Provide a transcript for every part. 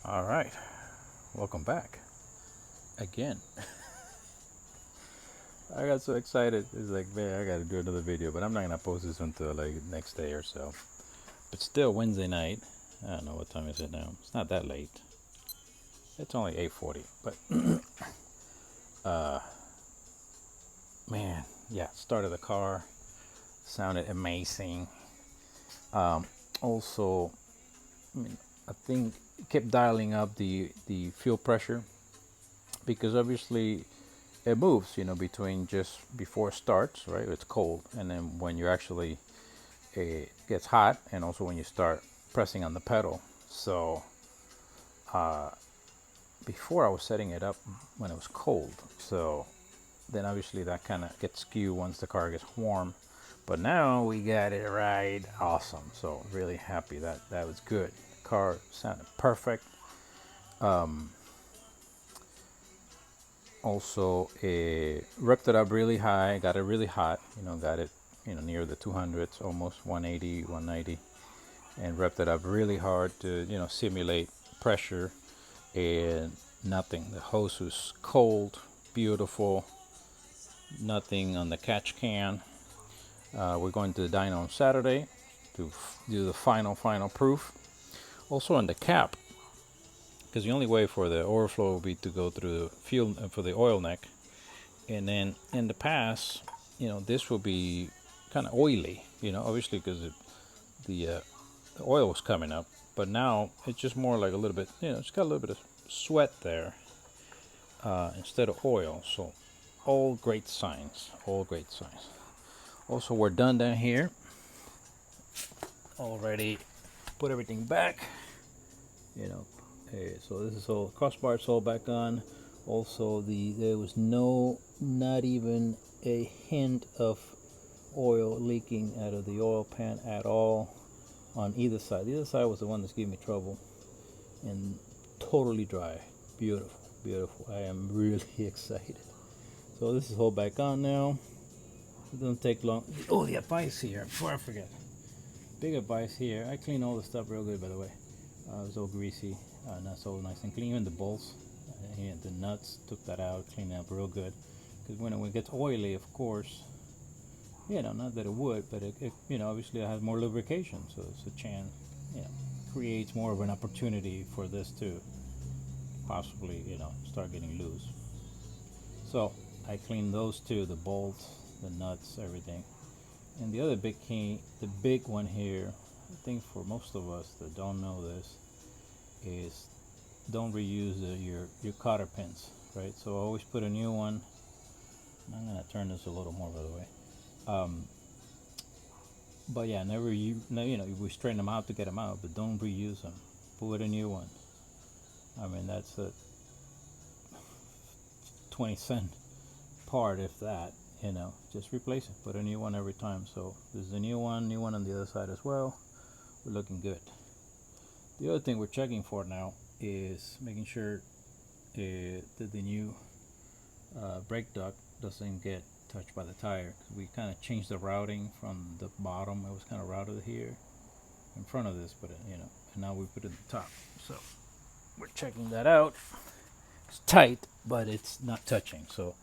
All right, welcome back again. I got so excited. It's like, man, I got to do another video, but I'm not gonna post this until like next day or so. But still, Wednesday night. I don't know what time is it now. It's not that late. It's only 8:40. But uh, man, yeah, started the car. Sounded amazing. Um, also, I mean, I think kept dialing up the fuel pressure because obviously it moves, between just before it starts, right? It's cold, and then when you actually it gets hot, and also when you start pressing on the pedal. So before I was setting it up when it was cold, so then obviously that kind of gets skewed once the car gets warm. But now we got it right, awesome. So really happy that was good. The car sounded perfect. Also, ripped it up really high, got it really hot, got it, near the 200s, almost 180, 190, and ripped it up really hard to, simulate pressure, and nothing. The hose was cold, beautiful, nothing on the catch can. We're going to the dyno on Saturday to do the final proof. Also on the cap, because the only way for the overflow will be to go through the fuel for the oil neck. And then in the past, this will be kind of oily, obviously because the oil was coming up. But now it's just more like a little bit, it's got a little bit of sweat there instead of oil. So all great signs, all great signs. Also, we're done down here. Already put everything back, so this is all crossbar all back on. Also, there was not even a hint of oil leaking out of the oil pan at all on either side. The other side was the one that's giving me trouble, and totally dry. Beautiful, beautiful. I am really excited. So this is all back on now. It doesn't take long. Oh, the advice here, before I forget. Big advice here. I clean all the stuff real good, by the way. It was all greasy, not so nice and clean. Even the bolts, the nuts, took that out, cleaned it up real good. Because when it gets oily, of course, not that it would, but it obviously it has more lubrication, so it's a chance, creates more of an opportunity for this to possibly, start getting loose. So I cleaned those two, the bolts, the nuts, everything. And the other big key, the big one here, I think for most of us that don't know this, is don't reuse your cotter pins, right? So always put a new one. I'm gonna turn this a little more, by the way. But yeah, never we straighten them out to get them out, but don't reuse them. Put a new one. I mean, that's a 20-cent part, if that. Just replace it. Put a new one every time. So there's a new one on the other side as well. We're looking good. The other thing we're checking for now is making sure that the new brake duct doesn't get touched by the tire. We kind of changed the routing from the bottom. It was kind of routed here in front of this, but and now we put it at the top. So we're checking that out. It's tight, but it's not touching. So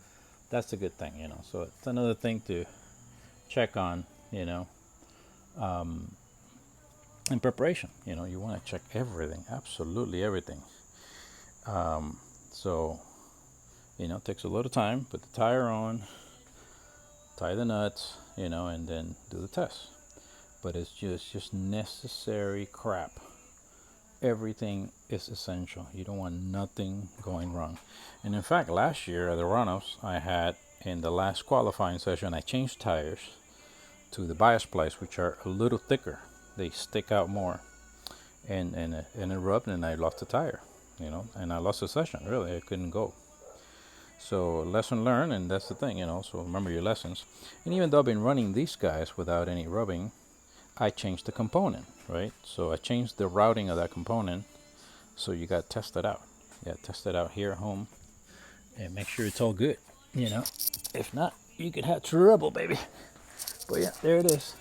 that's a good thing, So it's another thing to check on, in preparation. You want to check everything, absolutely everything. So, it takes a little time. Put the tire on, tie the nuts, and then do the test. But it's just necessary crap. Everything is essential. You don't want nothing going wrong. And in fact, last year at the Runoffs, I had in the last qualifying session, I changed tires to the bias plies, which are a little thicker. They stick out more, and it rubbed, and I lost the tire, and I lost the session. Really, I couldn't go. So lesson learned, and that's the thing, So remember your lessons. And even though I've been running these guys without any rubbing, I changed the component, right? So I changed the routing of that component. So you got to test it out. You got to test it out here at home and make sure it's all good, If not, you could have trouble, baby. But yeah, there it is.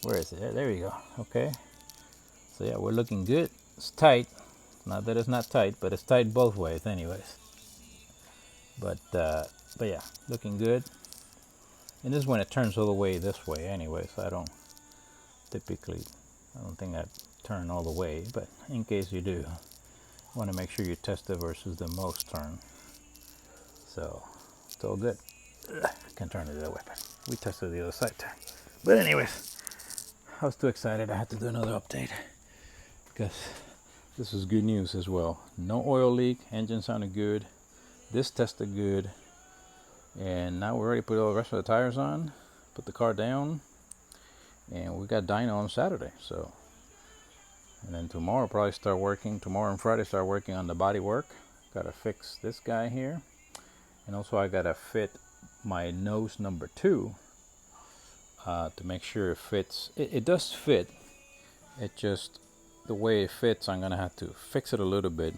Where is it? There you go. Okay. So yeah, we're looking good. It's tight. Not that it's not tight, but it's tight both ways anyways. But yeah, looking good. And this is when it turns all the way this way anyway, so I don't think I turn all the way, but in case you do, you want to make sure you test it versus the most turn. So it's all good. I can turn it the other way, but we tested the other side too. But anyways, I was too excited. I had to do another update because this is good news as well. No oil leak, engine sounded good, this tested good, and now we're ready to put all the rest of the tires on, put the car down, and we got dyno on Saturday. So, and then tomorrow probably start working. Tomorrow and Friday start working on the body work. Got to fix this guy here, and also I got to fit my nose number 2 to make sure it fits. It does fit. It just, the way it fits, I'm gonna have to fix it a little bit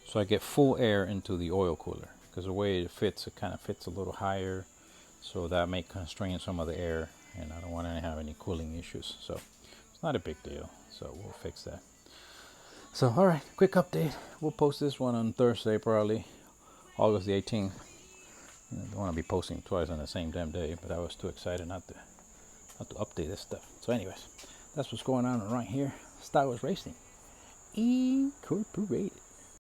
so I get full air into the oil cooler, because the way it fits, it kind of fits a little higher, so that may constrain some of the air, and I don't want to have any cooling issues. So it's not a big deal, so we'll fix that. So all right, quick update. We'll post this one on Thursday, probably August the 18th. I don't want to be posting twice on the same damn day, but I was too excited not to update this stuff. So anyways, that's what's going on right here. Star Wars Racing Incorporated.